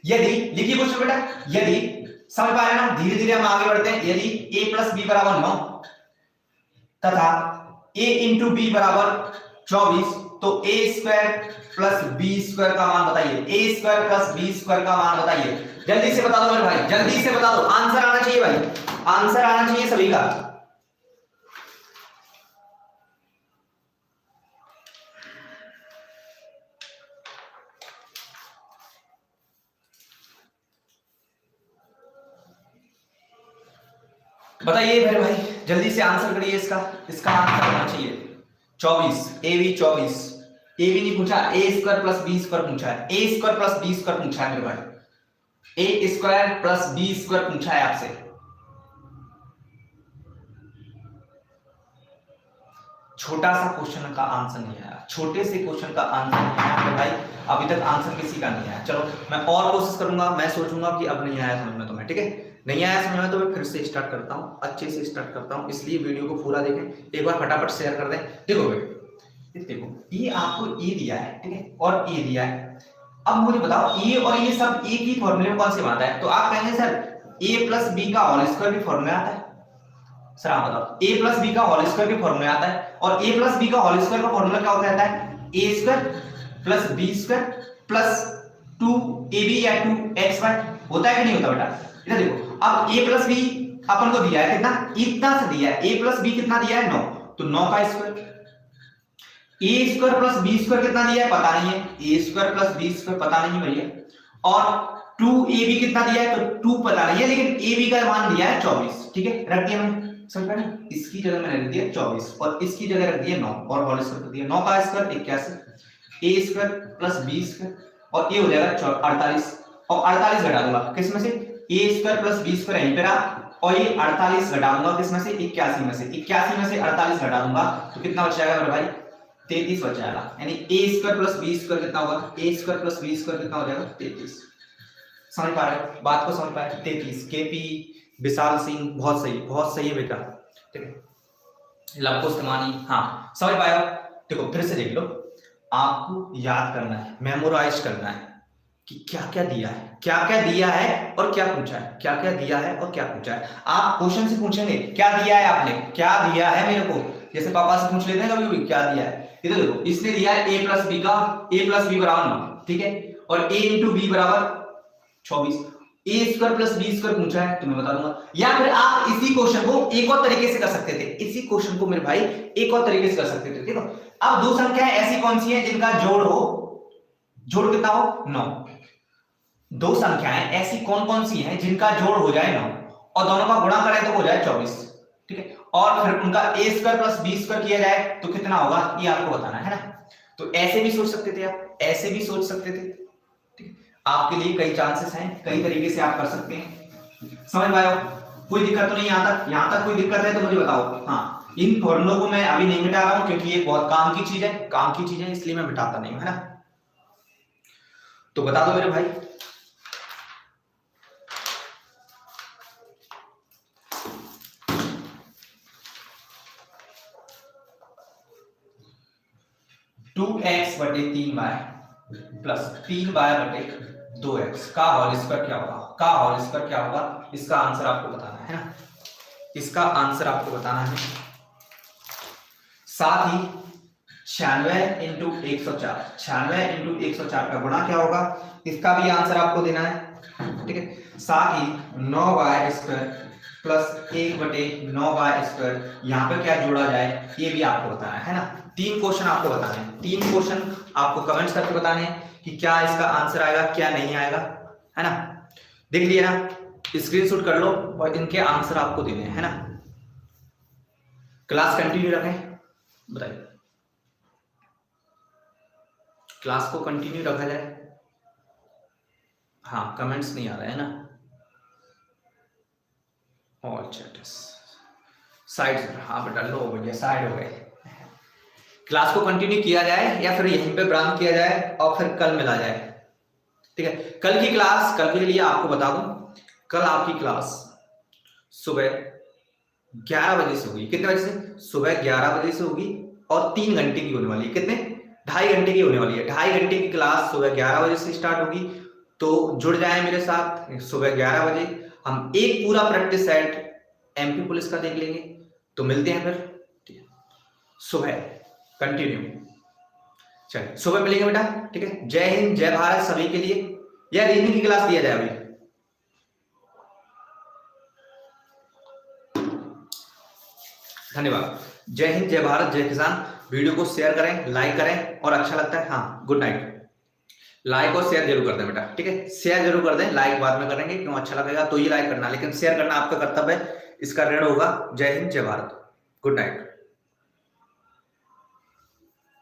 यदि लिखिए क्वेश्चन बेटा, यदि समझ पा रहे हैं ना, धीरे धीरे हम आगे बढ़ते हैं। यदि a + b = 9 तथा a × b = 24 तो a² + b² का मान बताइए, a² + b² का मान बताइए, जल्दी से बता दो मेरे भाई, जल्दी से बता दो, आंसर आना चाहिए भाई, आंसर आना चाहिए सभी का। बताइए मेरे भाई जल्दी से आंसर करिए, इसका आंसर होना चाहिए 24, AB 24, AB नहीं पूछा, a² + b² पूछा है, a² + b² पूछा है मेरे भाई, a² + b² पूछा है आपसे। छोटा सा क्वेश्चन का आंसर नहीं आया, छोटे से क्वेश्चन का आंसर नहीं आया मेरे भाई, अभी तक आंसर किसी का नहीं आया। चलो मैं और कोशिश करूंगा, मैं सोचूंगा कि अब नहीं आया समझ में तो मैं, ठीक है? नहीं आया समझ में तो मैं फिर से स्टार्ट करता हूँ, अच्छे से स्टार्ट करता हूँ, इसलिए वीडियो को पूरा देखें, एक बार फटाफट शेयर कर दें। देखो बेटा, देखो ये आपको ए दिया है, ठीक है, और ए दिया है, अब मुझे बताओ ये और ये सब एक ही फॉर्मूले में कौन से आता है? तो आप कहेंगे सर a + b का होल स्क्वायर भी फॉर्मूला आता है। सर आप बताओ a + b का होल स्क्वायर भी फॉर्मूला आता है, और a + b का होल स्क्वायर का फॉर्मूला क्या होता है? a² + b² + 2ab या 2xy होता है कि नहीं होता बेटा? इधर देखो, अब a + b अपन को दिया है कितना? इतना से दिया है, a + b कितना दिया है? 9, तो 9 का स्क्वायर, a² + b² कितना दिया है? पता नहीं है, a² + b² पता नहीं भैया, और 2ab कितना दिया है? तो 2 पता नहीं है, लेकिन ab का मान दिया है 24, ठीक है? रख दिया मैंने, समझ पा रहे? इसकी जगह मैंने रख दिया 24 और इसकी जगह रख दिया 9 और होल स्क्वायर कर दिया, 9 का स्क्वायर 81, a² + b² और ये हो जाएगा 48, और 48 घटा दूंगा किसमें से? a² + b² यहीं पे रहा, और ये 48 घटा दूंगा किसमें से? 81 में से, 81 में से 48 घटा दूंगा तो कितना बच जाएगा मेरे भाई? 33 बच जाएगा, यानी a² + b² कितना होगा? a² + b² कितना हो जाएगा? 33। समझ पा रहे हो बात को? समझ पाए? 33। केपी विशाल सिंह बहुत सही है बेटा, ठीक है? लवकुश तिमानी, हाँ समझ पाए? देखो फिर से देख लो, आपको याद करना है, मेमोराइज करना है कि क्या क्या दिया है, क्या क्या दिया है और क्या पूछा है, क्या क्या दिया है और क्या पूछा है। आप क्वेश्चन से पूछेंगे क्या दिया है आपने, क्या दिया है मेरे को, जैसे पापा से पूछ लेते हैं कभी कभी क्या दिया है। इधर देखो, इसने दिया है a + b = 9, ठीक है, और a × b = 24, A square plus B square पूछा है तो मैं बता दूंगा, या फिर आप इसी क्वेश्चन को एक और तरीके से कर सकते थे, इसी क्वेश्चन को मेरे भाई एक और तरीके से कर सकते थे। देखो अब दो संख्याएं ऐसी कौन सी हैं जिनका जोड़ हो, जोड़ कितना हो 9, दो संख्याएं ऐसी कौन कौन सी हैं जिनका जोड़ हो जाए 9 और दोनों का गुणा करें तो हो जाए 24, ठीक है, और फिर उनका ए स्क्वायर प्लस बी स्क्वायर किया जाए तो कितना होगा ये आपको बताना है ना। तो ऐसे भी सोच सकते थे आप, ऐसे भी सोच सकते थे, ठीक है, आपके लिए कई चांसेस हैं, कई तरीके से आप कर सकते हैं। समझ में आया? कोई दिक्कत तो नहीं यहां तक कोई दिक्कत है तो मुझे बताओ। हाँ, इन फॉर्मूलों को मैं अभी नहीं मिटा रहा हूं क्योंकि ये बहुत काम की चीज है, काम की चीज है, इसलिए मैं मिटाता नहीं हूं, है ना। तो बता दो मेरे भाई। टू एक्स बटे 3y प्लस 3y बटे 2x का होल स्क्वायर क्या होगा, का होल स्क्वायर क्या होगा, इसका आंसर आपको बताना है ना, इसका आंसर आपको बताना है। साथ ही 96 इंटू 104, 96 इंटू 104 का गुणा क्या होगा, इसका भी आंसर आपको देना है, ठीक है। साथ ही 9y स्क्वायर प्लस 1 बटे 9y स्क्वायर, यहाँ पे क्या जोड़ा जाए ये भी आपको बताना है ना। 3 क्वेश्चन आपको बताने हैं, 3 क्वेश्चन आपको कमेंट्स करके बताने हैं कि क्या इसका आंसर आएगा क्या नहीं आएगा, है ना। देख लिया ना, स्क्रीनशॉट कर लो और इनके आंसर आपको देने हैं, है ना। क्लास कंटिन्यू रखें, बताइए क्लास को कंटिन्यू रखा जाए। हाँ, कमेंट्स नहीं आ रहे हैं ना। ऑल चैट साइड, हाँ बेटा लो भैया साइड हो गए। क्लास को कंटिन्यू किया जाए या फिर यहीं पे ब्रांच किया जाए और फिर कल मिला जाए, ठीक है। कल की क्लास, कल के लिए आपको बता दूं, कल आपकी क्लास सुबह 11 बजे से होगी। कितने बजे से? सुबह 11 बजे से होगी और 3 घंटे की होने वाली है। कितने? 2.5 घंटे की होने वाली है। 2.5 घंटे की क्लास सुबह 11 बजे से स्टार्ट होगी, तो जुड़ जाए मेरे साथ सुबह 11 बजे। हम एक पूरा प्रैक्टिस सेट एमपी पुलिस का देख लेंगे, तो मिलते हैं फिर सुबह कंटिन्यू। चलिए सुबह मिलेंगे बेटा, ठीक है। जय हिंद जय भारत सभी के लिए। या रीजनिंग की क्लास दिया जाए अभी? धन्यवाद। जय हिंद जय भारत जय किसान। वीडियो को शेयर करें, लाइक करें, और अच्छा लगता है हाँ गुड नाइट, लाइक और शेयर जरूर कर दें बेटा, ठीक है। शेयर जरूर कर दें, लाइक बाद में करेंगे क्यों, अच्छा लगेगा तो ही लाइक करना, लेकिन शेयर करना आपका कर्तव्य है, इसका ऋण होगा। जय हिंद जय भारत, गुड नाइट।